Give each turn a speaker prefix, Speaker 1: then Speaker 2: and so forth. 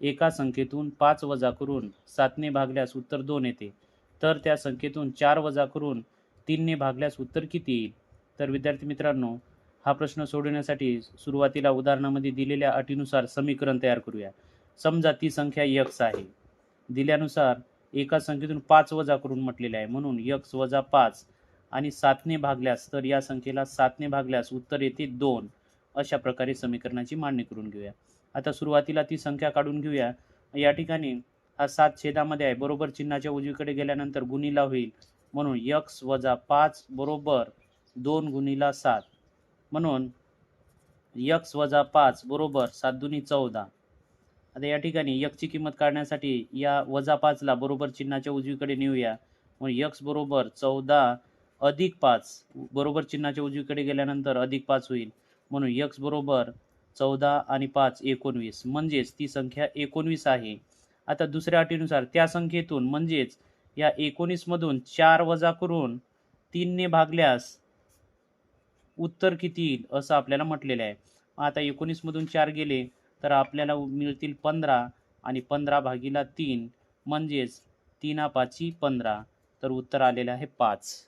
Speaker 1: एका संख्येतून 5 वजा करून 7ने भागल्यास उत्तर 2 येते, तर त्या संख्येतून 4 वजा करून 3ने भागल्यास उत्तर किती येईल? तर विद्यार्थी मित्रांनो, हा प्रश्न सोडवण्यासाठी सुरुवातीला उदाहरणामध्ये दिलेल्या अटीनुसार समीकरण तयार करूया. समजा ती संख्या x आहे. दिल्यानुसार एका संख्येतून 5 वजा करून म्हटलेले आहे, म्हणून x वजा 5 आणि 7ने भागल्यास, तर या संख्येला 7ने भागल्यास उत्तर येते 2. अशा प्रकारे समीकरणाची मांडणी करून घेऊया. आता सुरुवातीला ती संख्या काढून घेऊया. या ठिकाणी हा 7 छेदामध्ये आहे, बरोबर चिन्हाच्या उजवीकडे गेल्यानंतर गुणिला होईल, म्हणून x वजा 5 बरोबर 2 गुणिला 7, म्हणून x वजा 5 बरोबर 7 दुनी 14. आता या ठिकाणी x ची किंमत काढण्यासाठी या वजा 5 ला बरोबर चिन्हाच्या उजवीकडे नेऊया, म्हणून x बरोबर 14 अधिक 5 बरोबर चिन्हाच्या उजवीकडे गेल्यानंतर अधिक 5 होईल, म्हणून x बरोबर 14 आणि 5 19, म्हणजेच ती संख्या 19 आहे. आता दुसऱ्या अटीनुसार त्या संख्येतून म्हणजेच या 19 मधून 4 वजा करून 3ने भागल्यास उत्तर किती येईल असं आपल्याला म्हटलेलं आहे. आता 19 मधून 4 गेले तर आपल्याला मिळतील 15 आणि 15 भागीला 3 म्हणजेच 3 5 15, तर उत्तर आलेलं आहे 5.